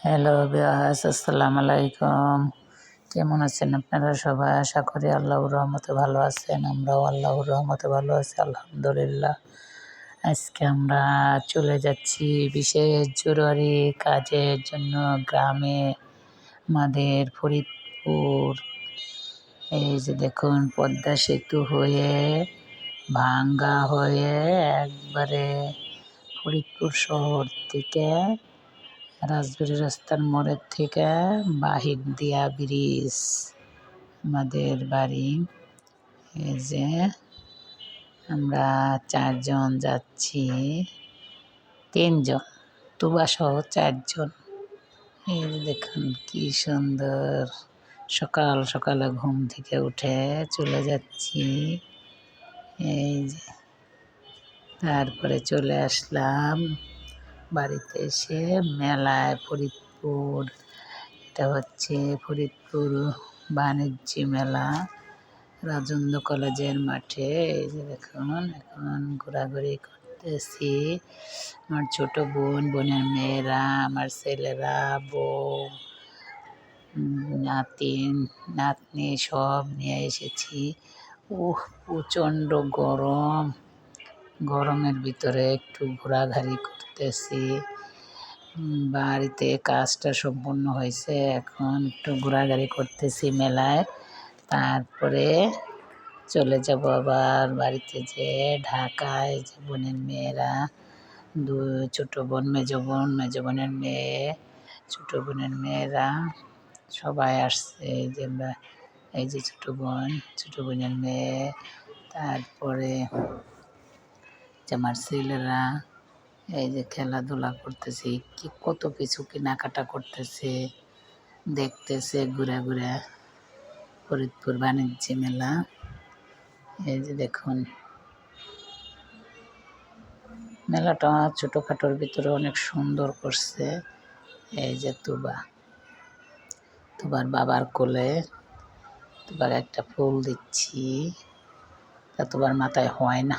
Hello বিয়াস, আসসালামু আলাইকুম। কেমন আছেন আপনারা সবাই? আশা করি আল্লাহর রহমতে ভালো আছেন। আমরাও আল্লাহর রহমতে ভালো আছি, আলহামদুলিল্লাহ। আজকে আমরা চলে যাচ্ছি বিশেষ জরুরি কাজের জন্য গ্রামে, আমাদের ফরিদপুর। এই যে দেখুন, পদ্মা সেতু হয়ে ভাঙ্গা হয়ে একবারে ফরিদপুর শহর থেকে রাজবাড়ী রাস্তার মোড়ের থেকে বাহির দিয়া ব্রিজ আমাদের বাড়ি। এই যে আমরা 4 জন যাচ্ছি, 3 জন তুবা সহ 4 জন। এই যে দেখুন কি সুন্দর, সকাল সকালে ঘুম থেকে উঠে চলে যাচ্ছি। এই যে তারপরে চলে আসলাম বাড়িতে এসে মেলায়। ফরিদপুর, এটা হচ্ছে ফরিদপুর বাণিজ্য মেলা, রাজেন্দ্র কলেজের মাঠে। এই যে দেখুন, এখন ঘোরাঘুরি করতেছি। আমার ছোট বোন, বোনের মেয়েরা, আমার ছেলেরা, বউ, নাতিন নাতনি সব নিয়ে এসেছি। প্রচণ্ড গরম, গরমের ভিতরে একটু ঘোরাঘুরি করতেছি। বাড়িতে কাজটা সম্পূর্ণ হয়েছে, এখন একটু ঘোরাঘুরি করতেছি মেলায়। তারপরে চলে যাব আবার বাড়িতে, যে ঢাকায়। যে বোনের মেয়েরা, ছোটো বোন, মেজো বোনের মেয়ে, ছোটো বোনের মেয়েরা সবাই আসছে। এই যে ছোটো বোনের মেয়ে, তারপরে যে আমার ছেলেরা এই যে খেলাধুলা করতেছে, কি কত কিছু কেনাকাটা করতেছে, দেখতেছে ঘুরে ঘুরে ফরিদপুর বাণিজ্য মেলা। এই যে দেখুন, মেলাটা ছোটোখাটোর ভিতরে অনেক সুন্দর করছে। এই যে তুবার বাবার কোলে তুবার একটা ফুল দিচ্ছি, তা তুবার মাথায় হয় না।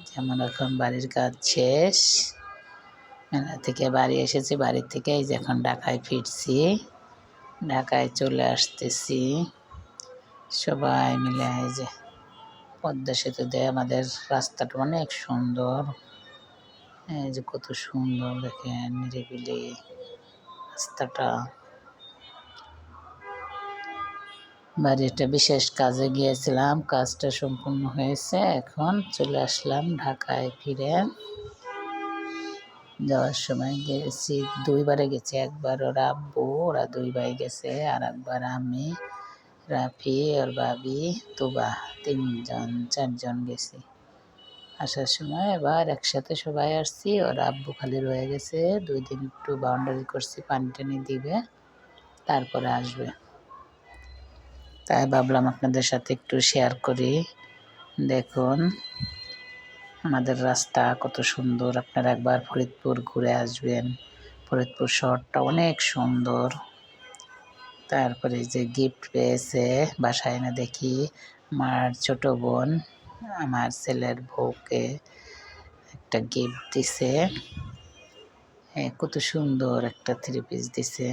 যেমন এখন বাড়ির কাজ শেষ, মেলা থেকে বাড়ি এসেছি, বাড়ির থেকে এই যে এখন ঢাকায় ফিরছি, ঢাকায় চলে আসতেছি সবাই মিলে। এই যে পদ্মা সেতু দিয়ে আমাদের রাস্তাটা অনেক সুন্দর। এই যে কত সুন্দর দেখেন, নিরিবিলি রাস্তাটা। বাড়ি একটা বিশেষ কাজে গিয়েছিলাম, কাজটা সম্পূর্ণ হয়েছে, এখন চলে আসলাম ঢাকায় ফিরে। যাওয়ার সময় গেছি, 2বারে গেছি, একবার ওরা আব্বু, ওরা 2 ভাই গেছে, আর একবার আমি, রাফি, ওর ভাবি, তুবা, 3 জন 4 জন গেছি। আসার সময় এবার একসাথে সবাই আসছি, ওর আব্বু খালি রয়ে গেছে, 2 দিন একটু বাউন্ডারি করছি, পানি টানি দিবে, তারপরে আসবে। তাই ভাবলাম আপনাদের সাথে একটু শেয়ার করি। দেখুন আমাদের রাস্তা কত সুন্দর, আপনারা একবার ফরিদপুর ঘুরে আসবেন। ফরিদপুর শহরটা অনেক সুন্দর। তারপরে যে গিফট পেয়েছে, বাসায় এনে দেখি আমার ছোট বোন আমার ছেলের বউকে একটা গিফট দিছে। কত সুন্দর একটা 3 পিস দিছে।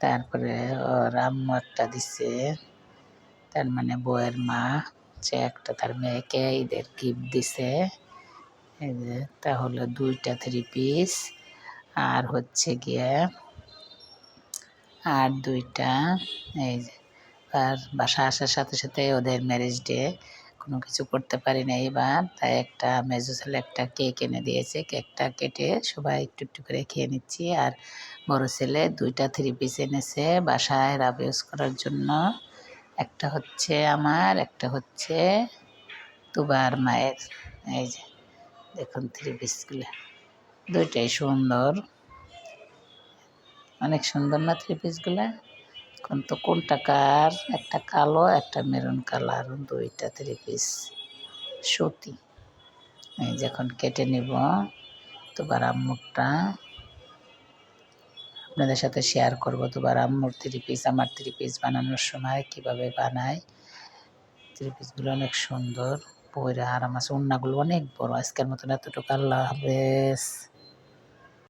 তারপরে ওর আম্মু একটা দিছে, তার মানে বউয়ের মা, সে একটা তার মেয়েকে ঈদের গিফট দিছে। এই যে তাহলে 2টা 3 পিস, আর হচ্ছে গিয়ে আর 2টা। এই যে আর বাসা আসার সাথে সাথে ওদের ম্যারেজ ডে, কোনো কিছু করতে পারি না এবার, তাই একটা মেজো ছেলে একটা কেক এনে দিয়েছে, কেকটা কেটে সবাই একটু একটু করে খেয়ে নিচ্ছি। আর বড় ছেলে 2টা 3 পিস এনেছে বাসায় রাব ইউজ করার জন্য। একটা হচ্ছে আমার, একটা হচ্ছে তুবার মায়ের। এই যে দেখুন 3 পিসগুলো, 2টাই সুন্দর, অনেক সুন্দর না 3 পিসগুলা? কিন্তু কোনটা কার? একটা কালো, একটা মেরুন কালার, 2টা 3 পিস সুতি। এই যে এখন কেটে নিব তুবার আম্মুরটা, আপনাদের সাথে শেয়ার করব তুবার আম্মুর 3 পিস, আমার 3 পিস বানানোর সময় কিভাবে বানাই। 3 পিসগুলো অনেক সুন্দর, পরে আরাম আছে, ওড়নাগুলো অনেক বড়। আজকের মতন এতটুকু, আল্লাহ হাফেজ।